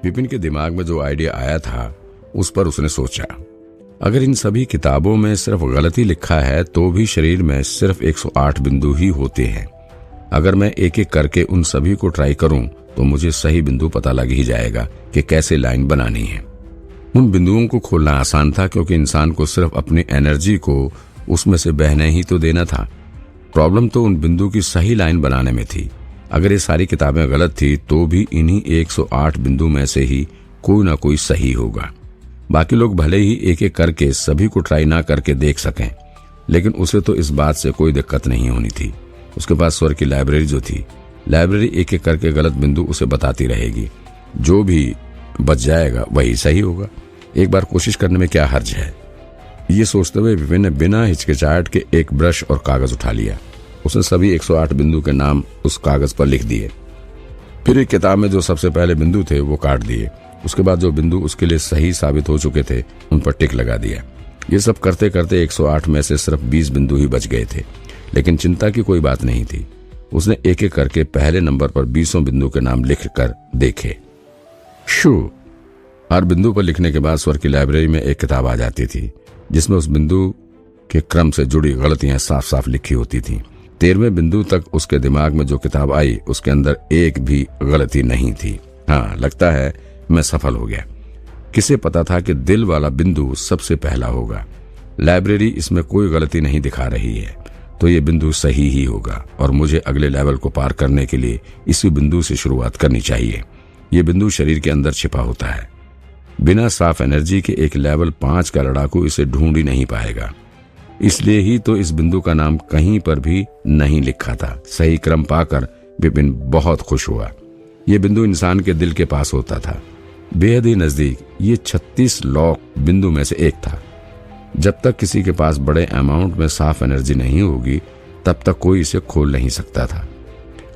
विपिन के दिमाग में जो आइडिया आया था उस पर उसने सोचा, अगर इन सभी किताबों में सिर्फ गलती लिखा है तो भी शरीर में सिर्फ 108 बिंदु ही होते हैं। अगर मैं एक एक करके उन सभी को ट्राई करूं तो मुझे सही बिंदु पता लग ही जाएगा कि कैसे लाइन बनानी है। उन बिंदुओं को खोलना आसान था क्योंकि इंसान को सिर्फ अपनी एनर्जी को उसमें से बहने ही तो देना था। प्रॉब्लम तो उन बिंदु की सही लाइन बनाने में थी। अगर ये सारी किताबें गलत थी तो भी इन्हीं 108 बिंदु में से ही कोई ना कोई सही होगा। बाकी लोग भले ही एक एक करके सभी को ट्राई ना करके देख सकें, लेकिन उसे तो इस बात से कोई दिक्कत नहीं होनी थी। उसके पास स्वर की लाइब्रेरी जो थी, लाइब्रेरी एक एक करके गलत बिंदु उसे बताती रहेगी। जो भी बच जाएगा वही सही होगा। एक बार कोशिश करने में क्या हर्ज है। ये सोचते हुए विपिन ने बिना हिचकिचाहट के एक ब्रश और कागज उठा लिया। उसने सभी 108 बिंदु के नाम उस कागज पर लिख दिए। फिर एक किताब में जो सबसे पहले बिंदु थे वो काट दिए। उसके बाद जो बिंदु उसके लिए सही साबित हो चुके थे उन पर टिक लगा दिया। ये सब करते करते 108 में से सिर्फ 20 बिंदु ही बच गए थे, लेकिन चिंता की कोई बात नहीं थी। उसने एक एक करके पहले नंबर पर 20 बिंदु के नाम लिख कर देखे। शू, हर बिंदु पर लिखने के बाद स्वर की लाइब्रेरी में एक किताब आ जाती थी जिसमें उस बिंदु के क्रम से जुड़ी गलतियां साफ साफ लिखी होती थीं। 13वें बिंदु तक उसके दिमाग में जो किताब आई उसके अंदर एक भी गलती नहीं थी। हाँ, लगता है मैं सफल हो गया। किसे पता था कि दिल वाला बिंदु सबसे पहला होगा। लाइब्रेरी इसमें कोई गलती नहीं दिखा रही है तो ये बिंदु सही ही होगा और मुझे अगले लेवल को पार करने के लिए इसी बिंदु से शुरुआत करनी चाहिए। ये बिंदु शरीर के अंदर छिपा होता है। बिना साफ एनर्जी के एक लेवल 5 का लड़ाकू इसे ढूंढ ही नहीं पाएगा। इसलिए ही तो इस बिंदु का नाम कहीं पर भी नहीं लिखा था। सही क्रम पाकर विपिन बहुत खुश हुआ। ये बिंदु इंसान के दिल के पास होता था, बेहद ही नजदीक। ये 36 लॉक बिंदु में से एक था। जब तक किसी के पास बड़े अमाउंट में साफ एनर्जी नहीं होगी तब तक कोई इसे खोल नहीं सकता था।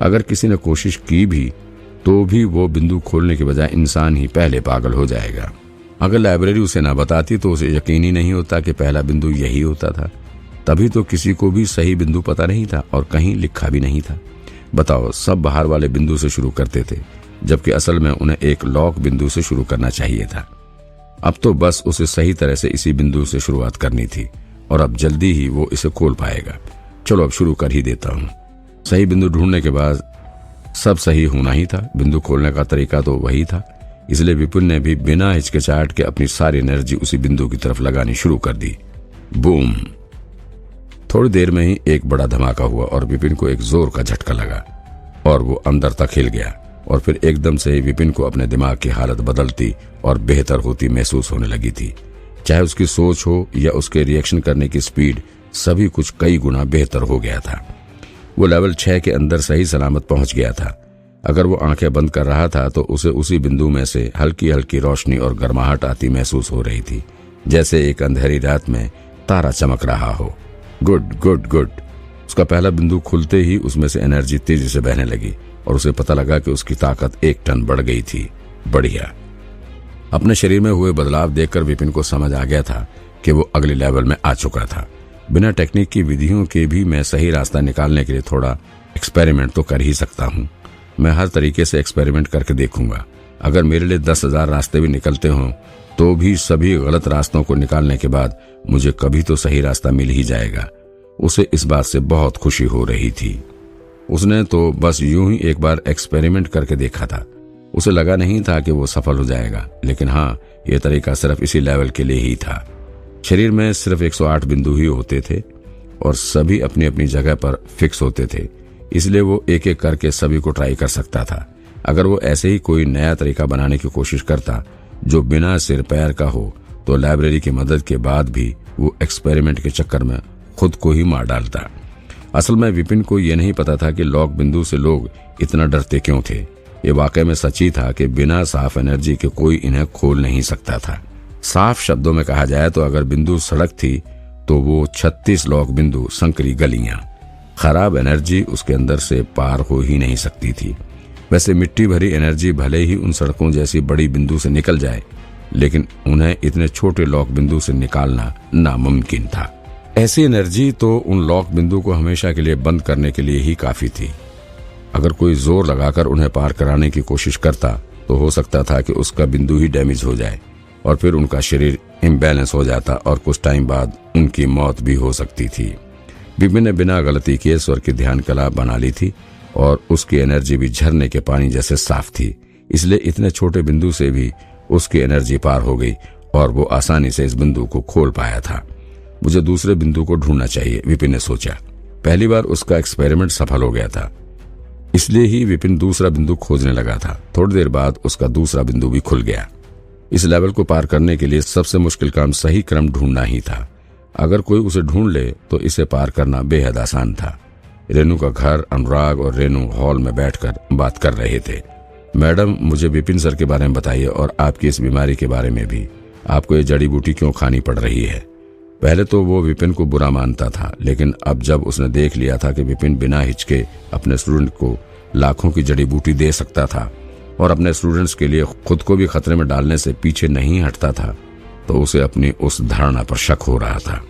अगर किसी ने कोशिश की भी तो भी वो बिंदु खोलने के बजाय इंसान ही पहले पागल हो जाएगा। अगर लाइब्रेरी उसे ना बताती तो उसे यकीन ही नहीं होता कि पहला बिंदु यही होता था। तभी तो किसी को भी सही बिंदु पता नहीं था और कहीं लिखा भी नहीं था। बताओ, सब बाहर वाले बिंदु से शुरू करते थे जबकि असल में उन्हें एक लॉक बिंदु से शुरू करना चाहिए था। अब तो बस उसे सही तरह से इसी बिंदु से शुरुआत करनी थी और अब जल्दी ही वो इसे खोल पाएगा। चलो अब शुरू कर ही देता हूँ। सही बिंदु ढूंढने के बाद सब सही होना ही था। बिंदु खोलने का तरीका तो वही था, इसलिए विपिन ने भी बिना हिचकिचाहट के अपनी सारी एनर्जी उसी बिंदु की तरफ लगानी शुरू कर दी। बूम! थोड़ी देर में ही एक बड़ा धमाका हुआ और विपिन को एक जोर का झटका लगा और वो अंदर तक हिल गया। और फिर एकदम से ही विपिन को अपने दिमाग की हालत बदलती और बेहतर होती महसूस होने लगी थी। चाहे उसकी सोच हो या उसके रिएक्शन करने की स्पीड, सभी कुछ कई गुना बेहतर हो गया था। वो लेवल 6 के अंदर सही सलामत पहुंच गया था। अगर वो आंखें बंद कर रहा था तो उसे उसी बिंदु में से हल्की हल्की रोशनी और गर्माहट आती महसूस हो रही थी, जैसे एक अंधेरी रात में तारा चमक रहा हो। Good good good. उसका पहला बिंदु खुलते ही उसमें से एनर्जी तेजी से बहने लगी और उसे पता लगा कि उसकी ताकत 1 टन बढ़ गई थी। बढ़िया। अपने शरीर में हुए बदलाव देखकर विपिन को समझ आ गया था कि वो अगले लेवल में आ चुका था। बिना टेक्निक की विधियों के भी मैं सही रास्ता निकालने के लिए थोड़ा एक्सपेरिमेंट तो कर ही सकता हूँ। मैं हर तरीके से एक्सपेरिमेंट करके देखूंगा। अगर मेरे लिए 10,000 रास्ते भी निकलते हों तो भी सभी गलत रास्तों को निकालने के बाद मुझे कभी तो सही रास्ता मिल ही जाएगा। उसे इस बात से बहुत खुशी हो रही थी। उसने तो बस यूं ही एक बार एक्सपेरिमेंट करके देखा था। उसे लगा नहीं था कि वो सफल हो जाएगा, लेकिन हाँ, ये तरीका सिर्फ इसी लेवल के लिए ही था। शरीर में सिर्फ 108 बिंदु ही होते थे और सभी अपनी अपनी जगह पर फिक्स होते थे, इसलिए वो एक एक करके सभी को ट्राई कर सकता था। अगर वो ऐसे ही कोई नया तरीका बनाने की कोशिश करता जो बिना सिर पैर का हो तो लाइब्रेरी की मदद के बाद भी वो एक्सपेरिमेंट के चक्कर में खुद को ही मार डालता। असल में विपिन को यह नहीं पता था कि लॉक बिंदु से लोग इतना डरते क्यों थे। ये वाकई में सच ही था कि बिना साफ एनर्जी के कोई इन्हें खोल नहीं सकता था। साफ शब्दों में कहा जाए तो अगर बिंदु सड़क थी तो वो 36 लॉक बिंदु संकरी गलियां। खराब एनर्जी उसके अंदर से पार हो ही नहीं सकती थी। वैसे मिट्टी भरी एनर्जी भले ही उन सड़कों जैसी बड़ी बिंदु से निकल जाए, लेकिन उन्हें इतने छोटे लॉक बिंदु से निकालना नामुमकिन था। ऐसी एनर्जी तो उन लॉक बिंदु को हमेशा के लिए बंद करने के लिए ही काफी थी। अगर कोई जोर लगाकर उन्हें पार कराने की कोशिश करता तो हो सकता था कि उसका बिंदु ही डैमेज हो जाए और फिर उनका शरीर इम्बैलेंस हो जाता और कुछ टाइम बाद उनकी मौत भी हो सकती थी। विपिन ने बिना गलती किए स्वर की ध्यान कला बना ली थी और उसकी एनर्जी भी झरने के पानी जैसे साफ थी, इसलिए इतने छोटे बिंदु से भी उसकी एनर्जी पार हो गई और वो आसानी से इस बिंदु को खोल पाया था। मुझे दूसरे बिंदु को ढूंढना चाहिए, विपिन ने सोचा। पहली बार उसका एक्सपेरिमेंट सफल हो गया था, इसलिए ही विपिन दूसरा बिंदु खोजने लगा था। थोड़ी देर बाद उसका दूसरा बिंदु भी खुल गया। इस लेवल को पार करने के लिए सबसे मुश्किल काम सही क्रम ढूंढना ही था। अगर कोई उसे ढूंढ ले तो इसे पार करना बेहद आसान था। रेनू का घर, अनुराग और रेनू हॉल में बैठकर बात कर रहे थे। मैडम, मुझे विपिन सर के बारे में बताइए और आपकी इस बीमारी के बारे में भी। आपको ये जड़ी बूटी क्यों खानी पड़ रही है? पहले तो वो विपिन को बुरा मानता था, लेकिन अब जब उसने देख लिया था कि विपिन बिना हिचके अपने स्टूडेंट को लाखों की जड़ी बूटी दे सकता था और अपने स्टूडेंट्स के लिए खुद को भी खतरे में डालने से पीछे नहीं हटता था, तो उसे अपनी उस धारणा पर शक हो रहा था।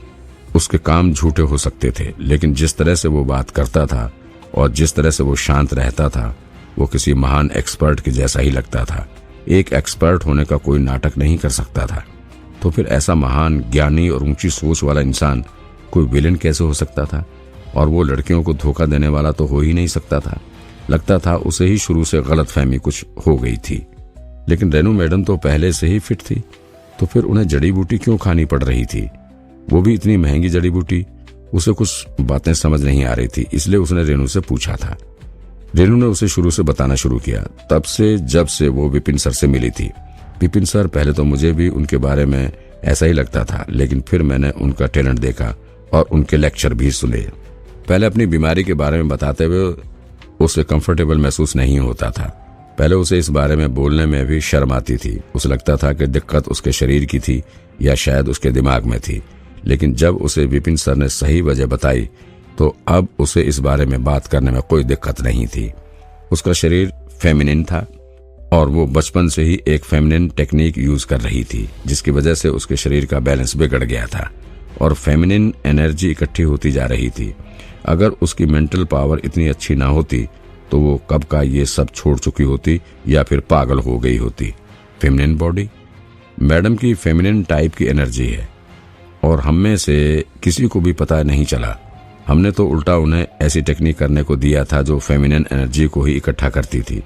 उसके काम झूठे हो सकते थे, लेकिन जिस तरह से वो बात करता था और जिस तरह से वो शांत रहता था, वो किसी महान एक्सपर्ट के जैसा ही लगता था। एक एक्सपर्ट होने का कोई नाटक नहीं कर सकता था, तो फिर ऐसा महान, ज्ञानी और ऊंची सोच वाला इंसान कोई विलेन कैसे हो सकता था? और वो लड़कियों को धोखा देने वाला तो हो ही नहीं सकता था। लगता था उसे ही शुरू से गलतफहमी कुछ हो गई थी। लेकिन रेनू मैडम तो पहले से ही फिट थी, तो फिर उन्हें जड़ी बूटी क्यों खानी पड़ रही थी? वो भी इतनी महंगी जड़ी बूटी। उसे कुछ बातें समझ नहीं आ रही थी, इसलिए उसने रेनू से पूछा था। रेनू ने उसे शुरू से बताना शुरू किया, तब से जब से वो विपिन सर से मिली थी। विपिन सर, पहले तो मुझे भी उनके बारे में ऐसा ही लगता था, लेकिन फिर मैंने उनका टैलेंट देखा और उनके लेक्चर भी सुने। पहले अपनी बीमारी के बारे में बताते हुए उसे कंफर्टेबल महसूस नहीं होता था। पहले उसे इस बारे में बोलने में भी शर्म आती थी। उसे लगता था कि दिक्कत उसके शरीर की थी या शायद उसके दिमाग में थी। लेकिन जब उसे विपिन सर ने सही वजह बताई तो अब उसे इस बारे में बात करने में कोई दिक्कत नहीं थी। उसका शरीर फेमिनिन था और वो बचपन से ही एक फेमिनिन टेक्निक यूज कर रही थी, जिसकी वजह से उसके शरीर का बैलेंस बिगड़ गया था और फेमिनिन एनर्जी इकट्ठी होती जा रही थी। अगर उसकी मेंटल पावर इतनी अच्छी ना होती तो वो कब का ये सब छोड़ चुकी होती या फिर पागल हो गई होती। फेमिनिन बॉडी मैडम की फेमिनिन टाइप की एनर्जी है और हम में से किसी को भी पता नहीं चला। हमने तो उल्टा उन्हें ऐसी टेक्निक करने को दिया था जो फेमिनिन एनर्जी को ही इकट्ठा करती थी।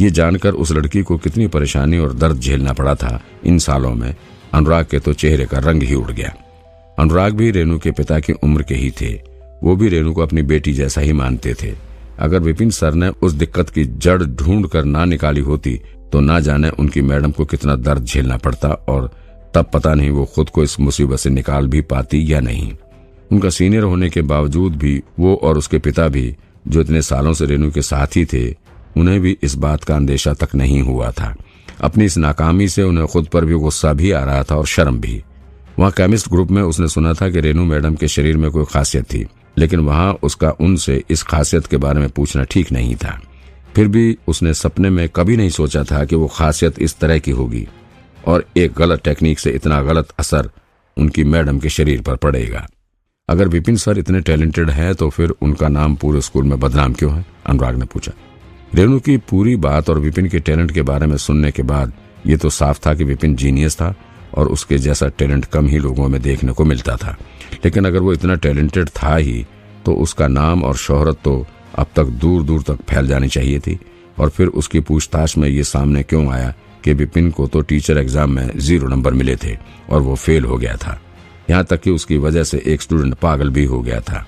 ये जानकर उस लड़की को कितनी परेशानी और दर्द झेलना पड़ा था इन सालों में। अनुराग के तो चेहरे का रंग ही उड़ गया। अनुराग भी रेनू के पिता की उम्र के ही थे। वो भी रेनू को अपनी बेटी जैसा ही मानते थे। अगर विपिन सर ने उस दिक्कत की जड़ ढूंढ कर ना निकाली होती तो ना जाने उनकी मैडम को कितना दर्द झेलना पड़ता और तब पता नहीं वो खुद को इस मुसीबत से निकाल भी पाती या नहीं। उनका सीनियर होने के बावजूद भी वो और उसके पिता भी, जो इतने सालों से रेनू के साथ ही थे, उन्हें भी इस बात का अंदेशा तक नहीं हुआ था। अपनी इस नाकामी से उन्हें खुद पर भी गुस्सा भी आ रहा था और शर्म भी। वहाँ केमिस्ट ग्रुप में उसने सुना था कि रेनू मैडम के शरीर में कोई खासियत थी, लेकिन वहाँ उसका उनसे इस खासियत के बारे में पूछना ठीक नहीं था। फिर भी उसने सपने में कभी नहीं सोचा था कि वो खासियत इस तरह की होगी और एक गलत टेक्निक से इतना गलत असर उनकी मैडम के शरीर पर पड़ेगा। अगर विपिन सर इतने टैलेंटेड हैं तो फिर उनका नाम पूरे स्कूल में बदनाम क्यों है? अनुराग ने पूछा। रेनू की पूरी बात और विपिन के टैलेंट के बारे में सुनने के बाद ये तो साफ था कि विपिन जीनियस था और उसके जैसा टैलेंट कम ही लोगों में देखने को मिलता था। लेकिन अगर वो इतना टैलेंटेड था ही तो उसका नाम और शोहरत तो अब तक दूर दूर तक फैल जानी चाहिए थी। और फिर उसकी पूछताछ में ये सामने क्यों आया कि विपिन को तो टीचर एग्जाम में 0 नंबर मिले थे और वो फेल हो गया था। यहाँ तक कि उसकी वजह से एक स्टूडेंट पागल भी हो गया था।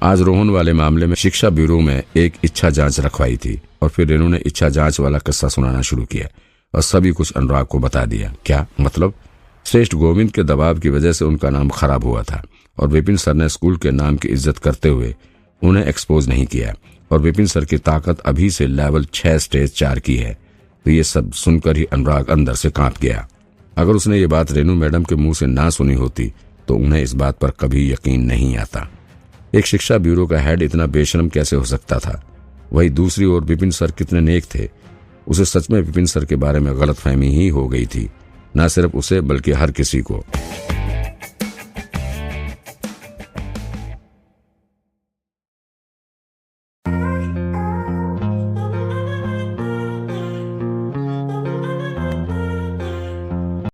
आज रोहन वाले मामले में शिक्षा ब्यूरो में एक इच्छा जांच रखवाई थी और फिर रेनू ने इच्छा जांच वाला किस्सा सुनाना शुरू किया और सभी कुछ अनुराग को बता दिया। क्या मतलब? श्रेष्ठ गोविंद के दबाव की वजह से उनका नाम खराब हुआ था और विपिन सर ने स्कूल के नाम की इज्जत करते हुए उन्हें एक्सपोज नहीं किया और विपिन सर की ताकत अभी से लेवल 6 स्टेज 4 की है। तो ये सब सुनकर ही अनुराग अंदर से कांप गया। अगर उसने ये बात रेनू मैडम के मुंह से ना सुनी होती तो उन्हें इस बात पर कभी यकीन नहीं आता। एक शिक्षा ब्यूरो का हेड इतना बेशर्म कैसे हो सकता था? वही दूसरी ओर विपिन सर कितने नेक थे। उसे सच में विपिन सर के बारे में गलतफहमी ही हो गई थी, न सिर्फ उसे बल्कि हर किसी को।